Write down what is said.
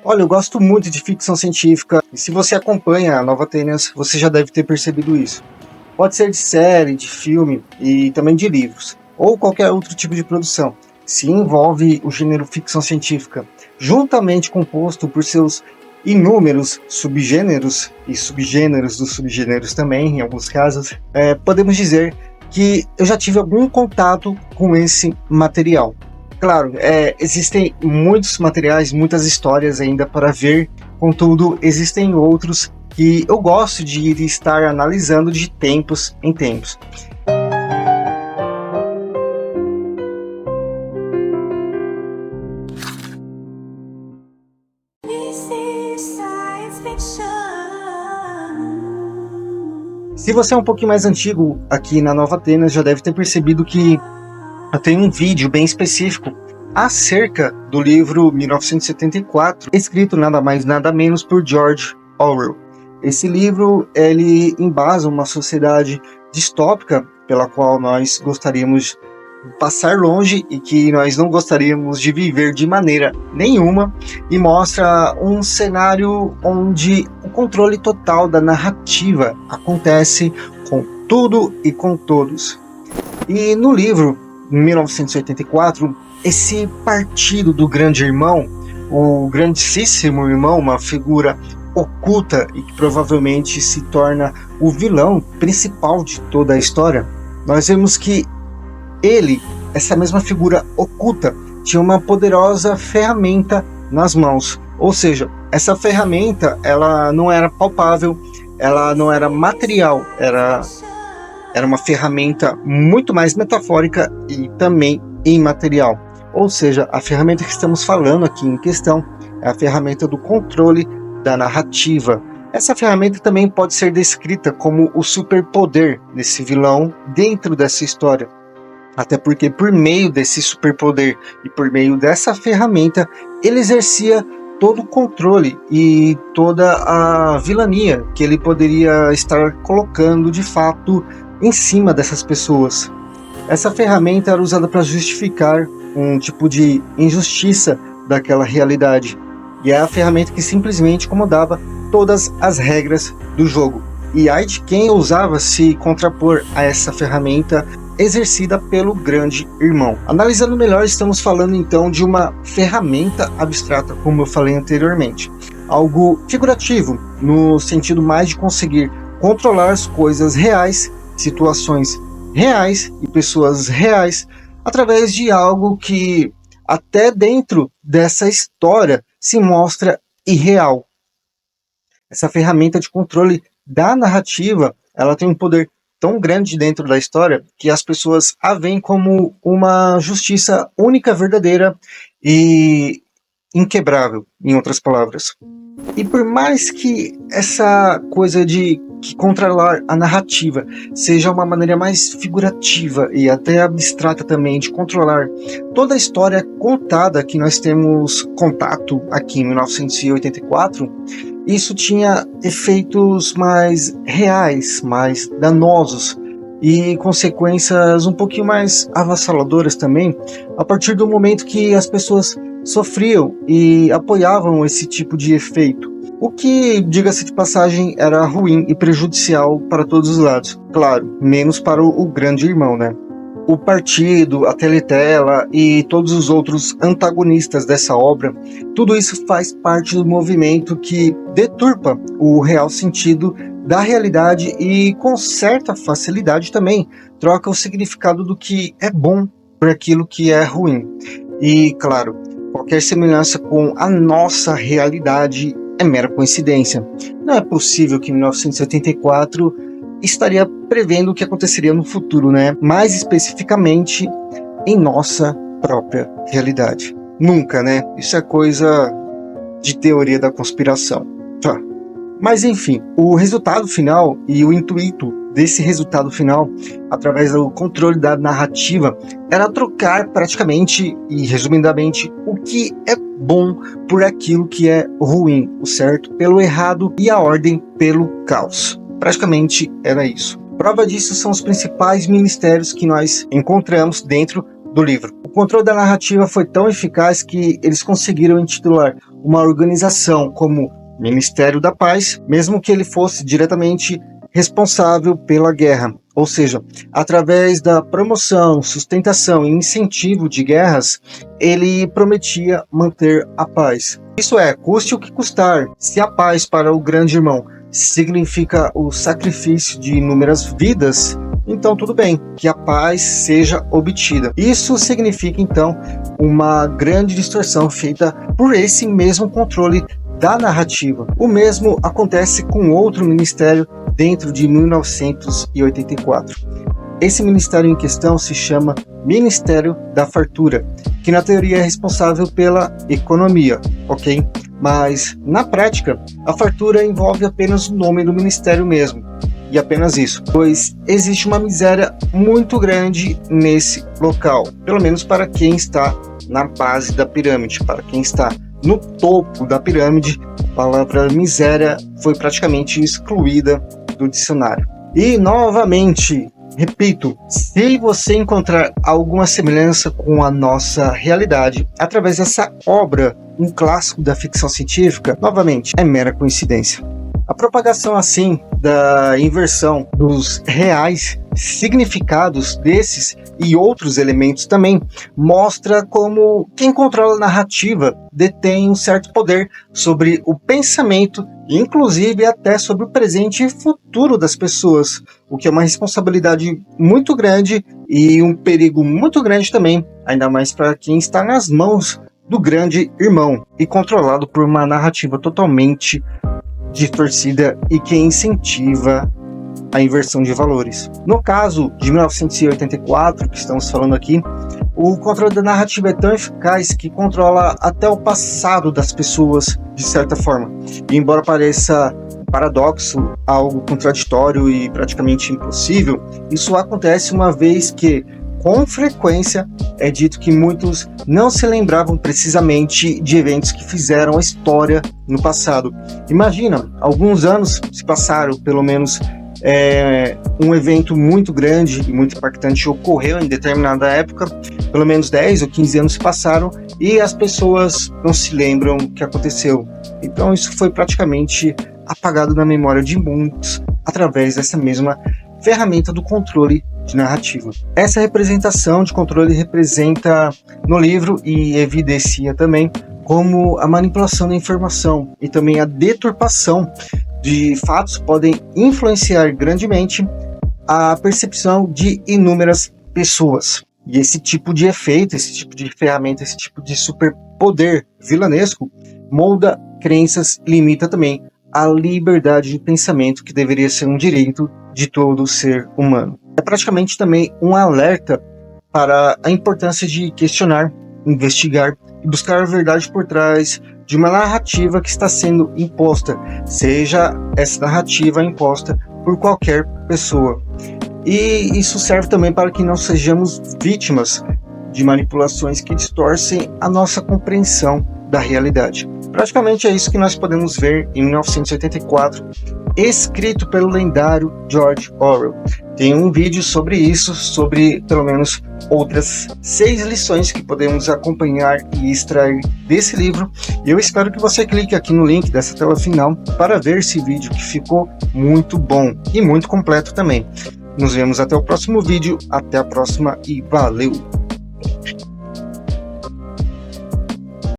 Olha, eu gosto muito de ficção científica, e se você acompanha a Nova Tênis, você já deve ter percebido isso. Pode ser de série, de filme e também de livros, ou qualquer outro tipo de produção. Se envolve o gênero ficção científica, juntamente composto por seus inúmeros subgêneros e subgêneros dos subgêneros também, em alguns casos, podemos dizer que eu já tive algum contato com esse material. Claro, existem muitos materiais, muitas histórias ainda para ver, contudo, existem outros que eu gosto de ir estar analisando de tempos em tempos. Se você é um pouquinho mais antigo aqui na Nova Atenas, já deve ter percebido que eu tenho um vídeo bem específico acerca do livro 1974, escrito nada mais nada menos por George Orwell. Esse livro, ele embasa uma sociedade distópica pela qual nós gostaríamos de passar longe e que nós não gostaríamos de viver de maneira nenhuma, e mostra um cenário onde o controle total da narrativa acontece com tudo e com todos. E no livro 1984, esse partido do grande irmão, o grandíssimo irmão, uma figura oculta e que provavelmente se torna o vilão principal de toda a história, nós vemos que ele, essa mesma figura oculta, tinha uma poderosa ferramenta nas mãos. Ou seja, essa ferramenta, ela não era palpável, ela não era material, era uma ferramenta muito mais metafórica e também imaterial. Ou seja, a ferramenta que estamos falando aqui em questão é a ferramenta do controle da narrativa. Essa ferramenta também pode ser descrita como o superpoder desse vilão dentro dessa história. Até porque por meio desse superpoder e por meio dessa ferramenta, ele exercia todo o controle e toda a vilania que ele poderia estar colocando de fato em cima dessas pessoas. Essa ferramenta era usada para justificar um tipo de injustiça daquela realidade, e é a ferramenta que simplesmente comandava todas as regras do jogo. E ai de quem ousava se contrapor a essa ferramenta exercida pelo grande irmão. Analisando melhor, estamos falando então de uma ferramenta abstrata, como eu falei anteriormente. Algo figurativo, no sentido mais de conseguir controlar as coisas reais, situações reais e pessoas reais, através de algo que até dentro dessa história se mostra irreal. Essa ferramenta de controle da narrativa, ela tem um poder tão grande dentro da história que as pessoas a veem como uma justiça única, verdadeira e inquebrável, em outras palavras. E por mais que essa coisa de controlar a narrativa seja uma maneira mais figurativa e até abstrata também de controlar toda a história contada que nós temos contato aqui em 1984, isso tinha efeitos mais reais, mais danosos e consequências um pouquinho mais avassaladoras também, a partir do momento que as pessoas sofriam e apoiavam esse tipo de efeito. O que, diga-se de passagem, era ruim e prejudicial para todos os lados. Claro, menos para o grande irmão, né? O partido, a Teletela e todos os outros antagonistas dessa obra, tudo isso faz parte do movimento que deturpa o real sentido da realidade e, com certa facilidade também, troca o significado do que é bom por aquilo que é ruim. E, claro, qualquer semelhança com a nossa realidade é mera coincidência. Não é possível que em 1984 estaria prevendo o que aconteceria no futuro, né? Mais especificamente em nossa própria realidade. Nunca, né? Isso é coisa de teoria da conspiração. Mas enfim, o resultado final e o intuito desse resultado final, através do controle da narrativa, era trocar praticamente e resumidamente o que é bom por aquilo que é ruim, o certo pelo errado e a ordem pelo caos. Praticamente era isso. Prova disso são os principais ministérios que nós encontramos dentro do livro. O controle da narrativa foi tão eficaz que eles conseguiram intitular uma organização como Ministério da Paz, mesmo que ele fosse diretamente responsável pela guerra. Ou seja, através da promoção, sustentação e incentivo de guerras, ele prometia manter a paz. Isso é, custe o que custar. Se a paz para o grande irmão significa o sacrifício de inúmeras vidas, então tudo bem, que a paz seja obtida. Isso significa então uma grande distorção feita por esse mesmo controle da narrativa. O mesmo acontece com outro ministério dentro de 1984. Esse ministério em questão se chama Ministério da Fartura, que na teoria é responsável pela economia, ok? Mas na prática, a fartura envolve apenas o nome do ministério mesmo, e apenas isso, pois existe uma miséria muito grande nesse local, pelo menos para quem está na base da pirâmide, para quem está no topo da pirâmide. A palavra miséria foi praticamente excluída do dicionário. E novamente, repito, se você encontrar alguma semelhança com a nossa realidade através dessa obra, um clássico da ficção científica, novamente, é mera coincidência. A propagação assim da inversão dos reais significados desses e outros elementos também mostra como quem controla a narrativa detém um certo poder sobre o pensamento, inclusive até sobre o presente e futuro das pessoas, o que é uma responsabilidade muito grande e um perigo muito grande também, ainda mais para quem está nas mãos do grande irmão e controlado por uma narrativa totalmente distorcida e que incentiva a inversão de valores. No caso de 1984, que estamos falando aqui, o controle da narrativa é tão eficaz que controla até o passado das pessoas, de certa forma. E embora pareça um paradoxo, algo contraditório e praticamente impossível, isso acontece uma vez que, com frequência, é dito que muitos não se lembravam precisamente de eventos que fizeram a história no passado. Imagina, alguns anos se passaram, pelo menos um evento muito grande e muito impactante ocorreu em determinada época, pelo menos 10 ou 15 anos se passaram e as pessoas não se lembram o que aconteceu. Então isso foi praticamente apagado da memória de muitos através dessa mesma ferramenta do controle de narrativa. Essa representação de controle representa no livro e evidencia também como a manipulação da informação e também a deturpação de fatos podem influenciar grandemente a percepção de inúmeras pessoas. E esse tipo de efeito, esse tipo de ferramenta, esse tipo de superpoder vilanesco molda crenças e limita também a liberdade de pensamento, que deveria ser um direito de todo ser humano. É praticamente também um alerta para a importância de questionar, investigar e buscar a verdade por trás de uma narrativa que está sendo imposta, seja essa narrativa imposta por qualquer pessoa. E isso serve também para que não sejamos vítimas de manipulações que distorcem a nossa compreensão da realidade. Praticamente é isso que nós podemos ver em 1984, escrito pelo lendário George Orwell. Tem um vídeo sobre isso, sobre pelo menos outras 6 lições que podemos acompanhar e extrair desse livro. E eu espero que você clique aqui no link dessa tela final para ver esse vídeo, que ficou muito bom e muito completo também. Nos vemos até o próximo vídeo, até a próxima e valeu!